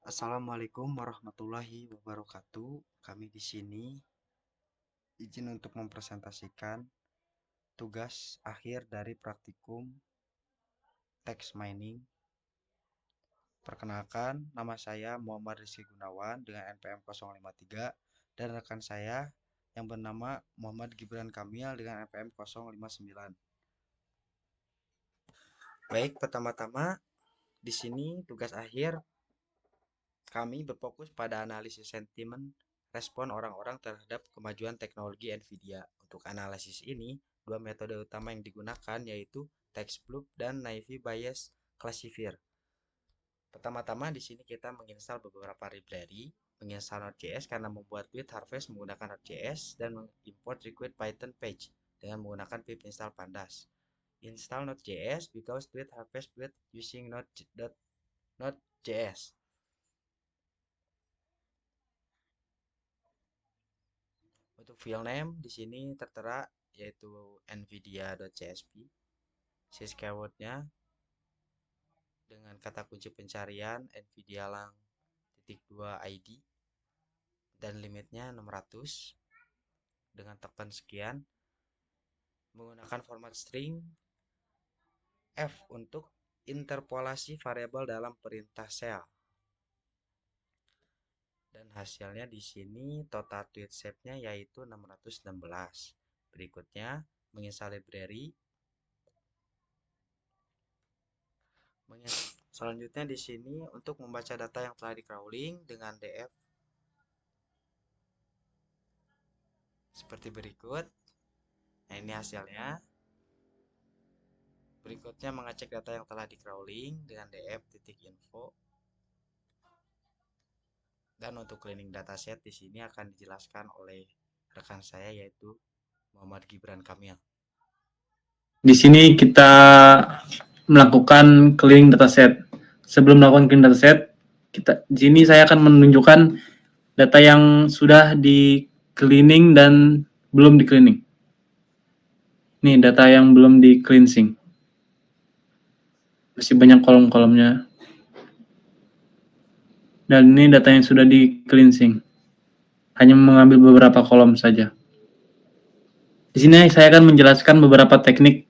Assalamualaikum warahmatullahi wabarakatuh. Kami di sini izin untuk mempresentasikan tugas akhir dari praktikum text mining. Perkenalkan, nama saya Muhammad Rizky Gunawan dengan NPM 053 dan rekan saya yang bernama Muhammad Gibran Kamil dengan NPM 059. Baik, pertama-tama di sini tugas akhir kami berfokus pada analisis sentimen respon orang-orang terhadap kemajuan teknologi NVIDIA. Untuk analisis ini, dua metode utama yang digunakan yaitu TextBlob dan Naive Bayes Classifier. Pertama-tama di sini kita menginstal beberapa library, menginstal Node.js karena membuat build harvest menggunakan Node.js dan mengimport request Python page dengan menggunakan pip install pandas. Install Node.js because build harvest build using Node.js. Untuk file name di sini tertera yaitu nvidia.csv. Sys keywordnya dengan kata kunci pencarian nvidia lang .2 id dan limitnya 600 dengan tekan sekian, menggunakan format string f untuk interpolasi variabel dalam perintah shell. Dan hasilnya di sini total tweet shape-nya yaitu 616. Berikutnya menginstal library. Selanjutnya di sini untuk membaca data yang telah di crawling dengan df seperti berikut. Nah, ini hasilnya. Berikutnya mengecek data yang telah di crawling dengan df.info. Dan untuk cleaning dataset di sini akan dijelaskan oleh rekan saya yaitu Muhammad Gibran Kamil. Di sini kita melakukan cleaning dataset. Sebelum melakukan cleaning dataset, di sini saya akan menunjukkan data yang sudah di cleaning dan belum di cleaning. Ini data yang belum di cleansing. Masih banyak kolom-kolomnya. Dan ini data yang sudah di cleansing. Hanya mengambil beberapa kolom saja. Di sini saya akan menjelaskan beberapa teknik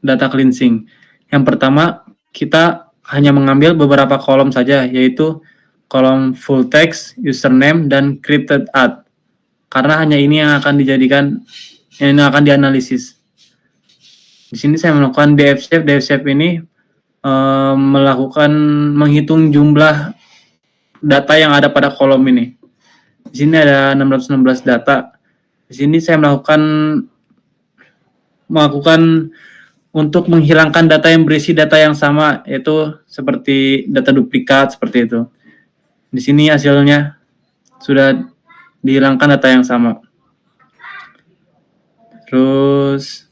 data cleansing. Yang pertama, kita hanya mengambil beberapa kolom saja, yaitu kolom full text, username, dan crypted add. Karena hanya ini yang akan akan dianalisis. Di sini saya melakukan dfshape. Dfshape ini menghitung jumlah data yang ada pada kolom ini. Di sini ada 616 data. Di sini saya melakukan untuk menghilangkan data yang berisi data yang sama, yaitu seperti data duplikat seperti itu. Di sini hasilnya sudah dihilangkan data yang sama. Terus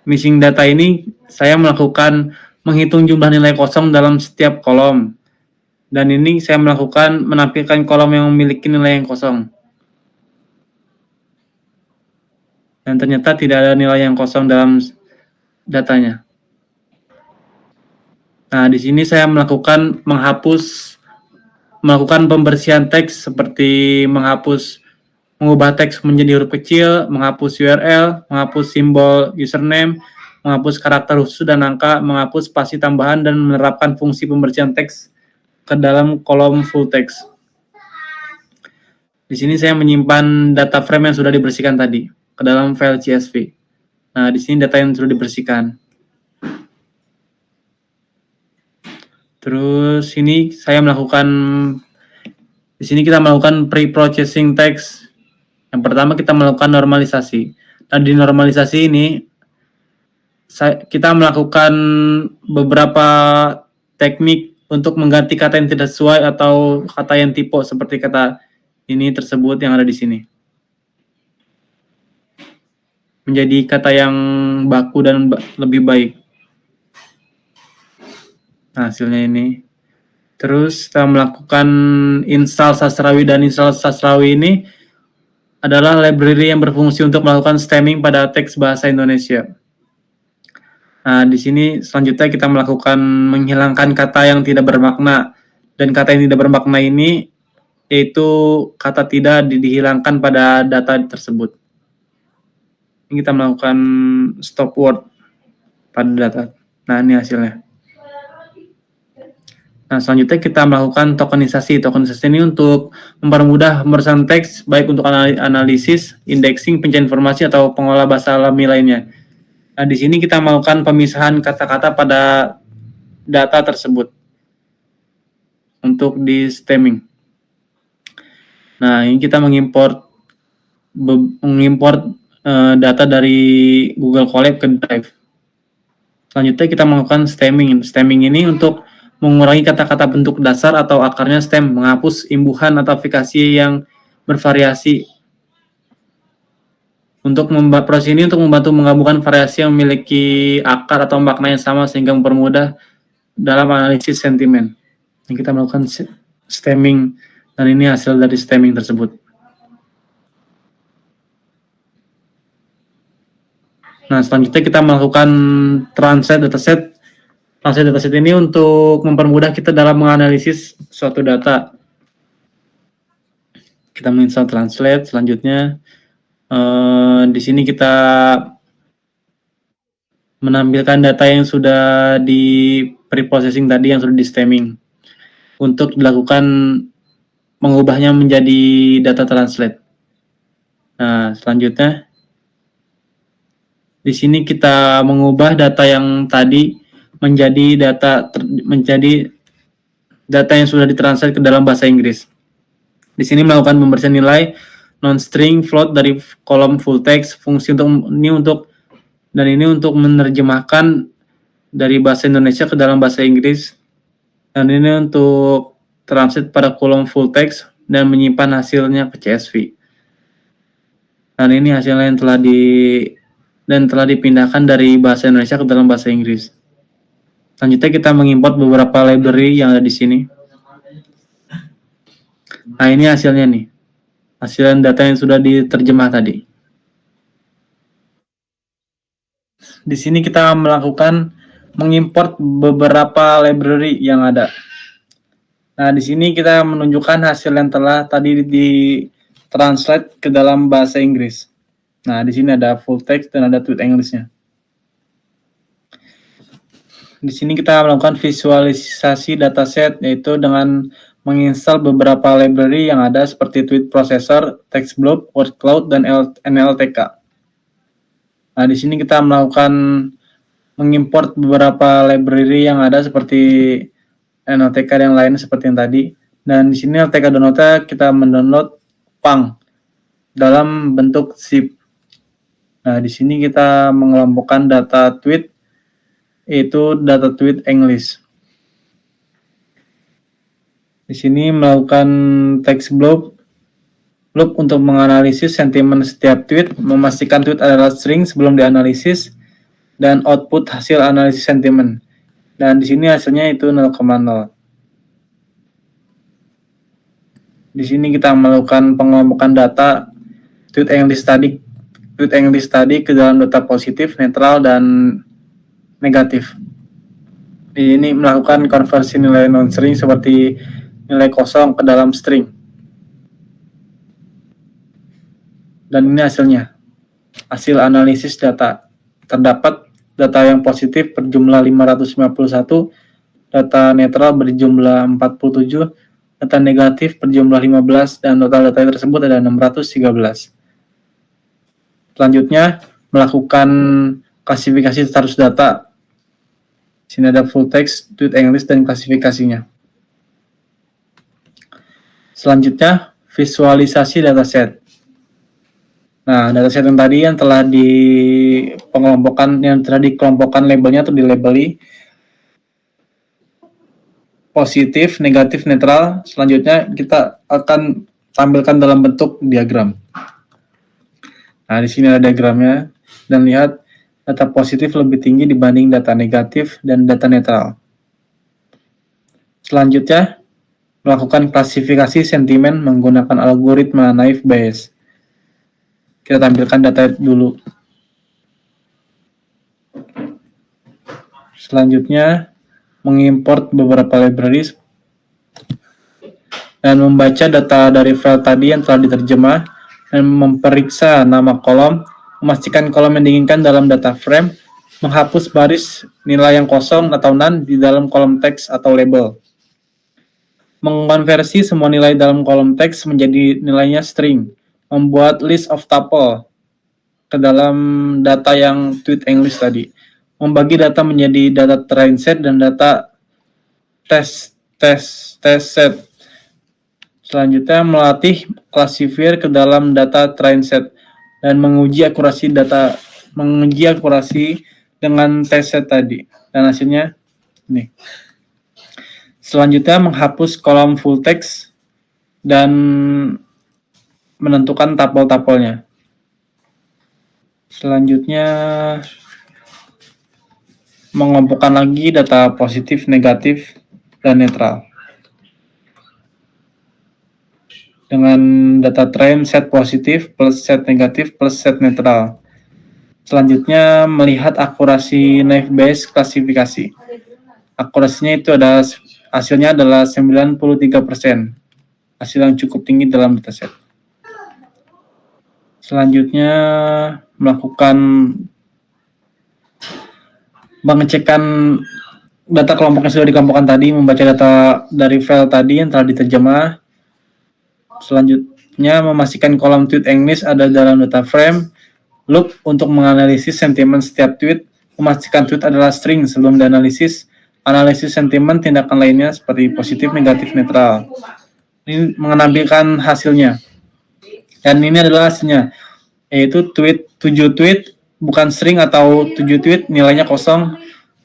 missing data ini saya melakukan menghitung jumlah nilai kosong dalam setiap kolom. Dan ini saya menampilkan kolom yang memiliki nilai yang kosong. Dan ternyata tidak ada nilai yang kosong dalam datanya. Nah, di sini saya melakukan pembersihan teks seperti mengubah teks menjadi huruf kecil, menghapus URL, menghapus simbol username, menghapus karakter khusus dan angka, menghapus spasi tambahan, dan menerapkan fungsi pembersihan teks ke dalam kolom full text. Di sini saya menyimpan data frame yang sudah dibersihkan tadi ke dalam file CSV. Nah, di sini data yang sudah dibersihkan. Terus di sini kita melakukan pre-processing text. Yang pertama kita melakukan normalisasi. Nah, di normalisasi ini kita melakukan beberapa teknik untuk mengganti kata yang tidak sesuai atau kata yang typo seperti kata ini tersebut yang ada di sini. Menjadi kata yang baku dan lebih baik. Nah, hasilnya ini. Terus kita melakukan install Sastrawi, dan install Sastrawi ini adalah library yang berfungsi untuk melakukan stemming pada teks bahasa Indonesia. Nah, di sini selanjutnya kita melakukan menghilangkan kata yang tidak bermakna. Dan kata yang tidak bermakna ini yaitu kata tidak dihilangkan pada data tersebut. Ini kita melakukan stop word pada data. Nah, ini hasilnya. Nah, selanjutnya kita melakukan tokenisasi. Tokenisasi ini untuk mempermudah pemeriksaan teks, baik untuk analisis, indexing, pencarian informasi, atau pengolah bahasa alami lainnya. Nah, di sini kita melakukan pemisahan kata-kata pada data tersebut untuk di stemming. Nah, ini kita mengimport data dari Google Colab ke Drive. Selanjutnya kita melakukan stemming. Stemming ini untuk mengurangi kata-kata bentuk dasar atau akarnya stem, menghapus imbuhan atau aplikasi yang bervariasi. Proses ini untuk membantu menggabungkan variasi yang memiliki akar atau makna yang sama sehingga mempermudah dalam analisis sentimen. Yang kita melakukan stemming, dan ini hasil dari stemming tersebut. Nah, selanjutnya kita melakukan translate dataset. Translate dataset ini untuk mempermudah kita dalam menganalisis suatu data. Kita menginstal translate. Selanjutnya di sini kita menampilkan data yang sudah di pre-processing tadi, yang sudah di stemming, untuk dilakukan mengubahnya menjadi data translate. Nah, selanjutnya di sini kita mengubah data yang tadi menjadi data yang sudah ditranslate ke dalam bahasa Inggris. Di sini melakukan pemberian nilai non-string float dari kolom full text. Fungsi untuk menerjemahkan dari bahasa Indonesia ke dalam bahasa Inggris. Dan ini untuk translate pada kolom full text dan menyimpan hasilnya ke CSV. Dan ini hasilnya yang telah dipindahkan dari bahasa Indonesia ke dalam bahasa Inggris. Selanjutnya kita mengimport beberapa library yang ada di sini. Nah, ini hasilnya nih. Hasil data yang sudah diterjemah tadi. Di sini kita melakukan mengimport beberapa library yang ada. Nah, di sini kita menunjukkan hasil yang telah tadi ditranslate ke dalam bahasa Inggris. Nah, di sini ada full text dan ada tweet English-nya. Di sini kita melakukan visualisasi dataset, yaitu dengan menginstal beberapa library yang ada seperti Tweet Processor, TextBlob, Word Cloud, dan NLTK. Nah, di sini kita melakukan mengimport beberapa library yang ada seperti NLTK dan yang lain seperti yang tadi. Dan di sini NLTK download-nya kita mendownload PANG dalam bentuk zip. Nah, di sini kita mengelompokkan data tweet, yaitu data tweet English. Di sini melakukan text blob untuk menganalisis sentimen setiap tweet, memastikan tweet adalah string sebelum dianalisis, dan output hasil analisis sentimen. Dan di sini hasilnya itu 0,0. Di sini kita melakukan pengelompokan data tweet English tadi ke dalam data positif, netral, dan negatif. Ini melakukan konversi nilai non-string seperti nilai kosong ke dalam string. Dan ini hasilnya. Hasil analisis data. Terdapat data yang positif berjumlah 551, data netral berjumlah 47, data negatif berjumlah 15, dan total data tersebut ada 613. Selanjutnya, melakukan klasifikasi status data. Sini ada full text, tweet English, dan klasifikasinya. Selanjutnya, visualisasi dataset. Nah, dataset yang tadi yang telah dikelompokkan labelnya atau dilabeli positif, negatif, netral. Selanjutnya kita akan tampilkan dalam bentuk diagram. Nah, di sini ada diagramnya, dan lihat data positif lebih tinggi dibanding data negatif dan data netral. Selanjutnya, melakukan klasifikasi sentimen menggunakan algoritma naive Bayes. Kita tampilkan data dulu. Selanjutnya, mengimport beberapa library dan membaca data dari file tadi yang telah diterjemah dan memeriksa nama kolom, memastikan kolom yang diinginkan dalam data frame, menghapus baris nilai yang kosong atau none di dalam kolom teks atau label, mengkonversi semua nilai dalam kolom teks menjadi nilainya string, membuat list of tuple ke dalam data yang tweet English tadi, membagi data menjadi data train set dan data test set. Selanjutnya melatih classifier ke dalam data train set dan menguji akurasi dengan test set tadi. Dan hasilnya ini. Selanjutnya menghapus kolom full text dan menentukan tuple-tuplenya. Selanjutnya mengelompokkan lagi data positif, negatif, dan netral. Dengan data train set positif plus set negatif plus set netral. Selanjutnya melihat akurasi naive Bayes klasifikasi. Akurasinya itu hasilnya adalah 93%. Hasil yang cukup tinggi dalam dataset. Selanjutnya melakukan pengecekan data kelompok yang sudah dikelompokkan tadi, membaca data dari file tadi yang telah diterjemah. Selanjutnya memastikan kolom tweet English ada dalam data frame. Loop untuk menganalisis sentimen setiap tweet, memastikan tweet adalah string sebelum dianalisis. Analisis sentimen tindakan lainnya seperti positif, negatif, netral. Ini menampilkan hasilnya. Dan ini adalah hasilnya, yaitu 7 tweet bukan string atau 7 tweet nilainya kosong,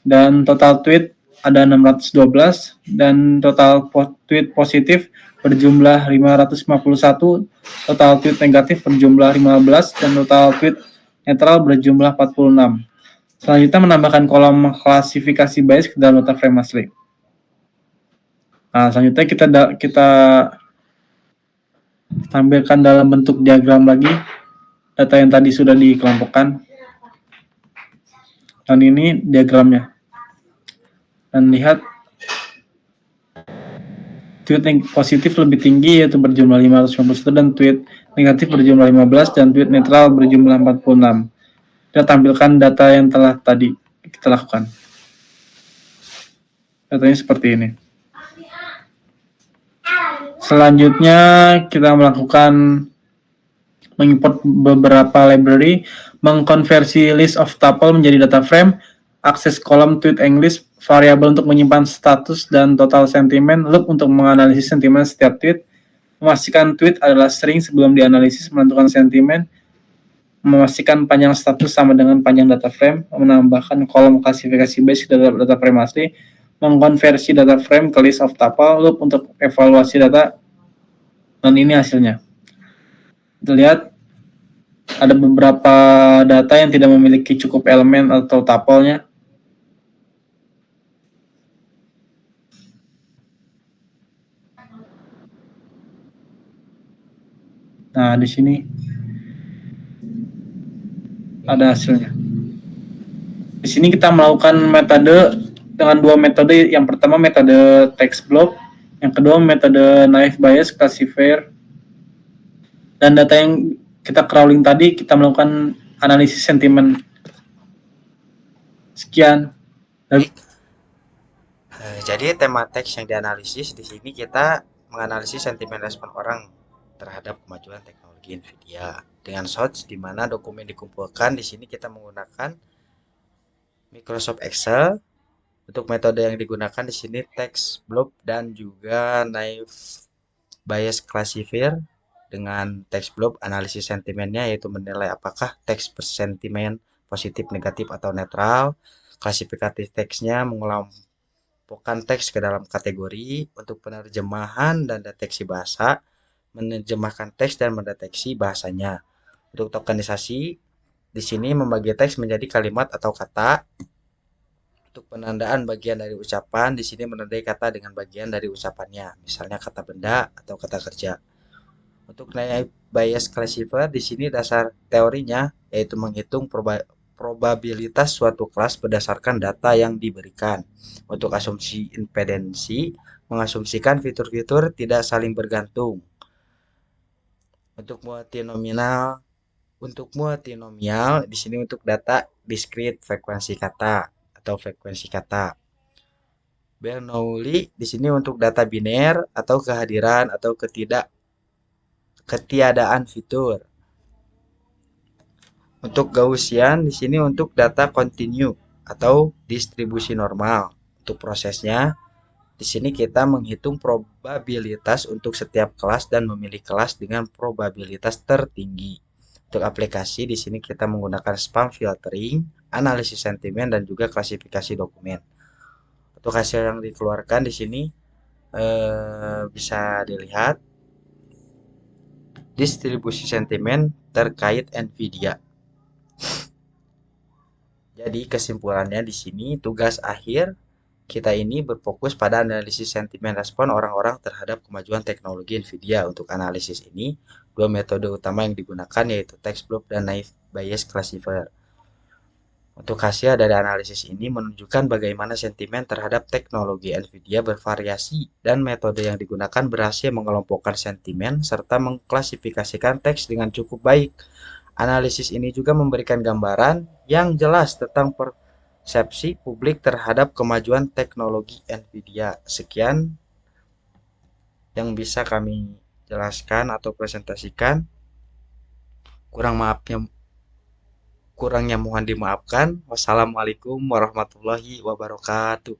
dan total tweet ada 612, dan total tweet positif berjumlah 551, total tweet negatif berjumlah 15, dan total tweet netral berjumlah 46. Selanjutnya menambahkan kolom klasifikasi Bayes ke dalam data frame asli. Nah, selanjutnya kita tampilkan dalam bentuk diagram lagi data yang tadi sudah dikelompokkan. Dan ini diagramnya. Dan lihat tweet yang positif lebih tinggi yaitu berjumlah 551, dan tweet negatif berjumlah 15, dan tweet netral berjumlah 46. Kita tampilkan data yang telah tadi kita lakukan. Datanya seperti ini. Selanjutnya kita melakukan mengimport beberapa library, mengkonversi list of tuple menjadi data frame, akses kolom tweet English, variabel untuk menyimpan status dan total sentimen, loop untuk menganalisis sentimen setiap tweet, memastikan tweet adalah string sebelum dianalisis, menentukan sentimen, memastikan panjang status sama dengan panjang data frame, menambahkan kolom klasifikasi Bayes ke dalam data frame asli, mengkonversi data frame ke list of tuple, loop untuk evaluasi data, dan ini hasilnya. Kita lihat ada beberapa data yang tidak memiliki cukup elemen atau tuple-nya. Nah, di sini ada hasilnya. Di sini kita melakukan metode dengan dua metode. Yang pertama metode text block, yang kedua metode naive Bayes classifier. Dan data yang kita crawling tadi kita melakukan analisis sentimen. Sekian. Jadi tema teks yang dianalisis di sini kita menganalisis sentimen respon orang terhadap kemajuan teknologi NVIDIA dengan source di mana dokumen dikumpulkan. Di sini kita menggunakan Microsoft Excel. Untuk metode yang digunakan di sini text blob dan juga naive Bayes classifier. Dengan text blob analisis sentimennya yaitu menilai apakah teks bersentimen positif, negatif, atau netral. Klasifikasi teksnya mengelompokkan teks ke dalam kategori. Untuk penerjemahan dan deteksi bahasa, menerjemahkan teks dan mendeteksi bahasanya. Untuk tokenisasi, di sini membagi teks menjadi kalimat atau kata. Untuk penandaan bagian dari ucapan, di sini menandai kata dengan bagian dari ucapannya, misalnya kata benda atau kata kerja. Untuk naive Bayes classifier, di sini dasar teorinya yaitu menghitung probabilitas suatu kelas berdasarkan data yang diberikan. Untuk asumsi impedensi, mengasumsikan fitur-fitur tidak saling bergantung. Untuk multinomial di sini untuk data diskrit frekuensi kata atau frekuensi kata. Bernoulli di sini untuk data biner atau kehadiran atau ketiadaan fitur. Untuk Gaussian di sini untuk data kontinu atau distribusi normal. Untuk prosesnya di sini kita menghitung probabilitas untuk setiap kelas dan memilih kelas dengan probabilitas tertinggi. Untuk aplikasi di sini kita menggunakan spam filtering, analisis sentimen dan juga klasifikasi dokumen. Untuk hasil yang dikeluarkan di sini bisa dilihat distribusi sentimen terkait Nvidia. Jadi kesimpulannya di sini tugas akhir kita ini berfokus pada analisis sentimen respon orang-orang terhadap kemajuan teknologi Nvidia. Untuk analisis ini, dua metode utama yang digunakan yaitu text block dan naive bayes classifier. Untuk hasil dari analisis ini menunjukkan bagaimana sentimen terhadap teknologi Nvidia bervariasi dan metode yang digunakan berhasil mengelompokkan sentimen serta mengklasifikasikan teks dengan cukup baik. Analisis ini juga memberikan gambaran yang jelas tentang persepsi publik terhadap kemajuan teknologi Nvidia. Sekian yang bisa kami jelaskan atau presentasikan. Kurangnya mohon dimaafkan. Wassalamualaikum warahmatullahi wabarakatuh.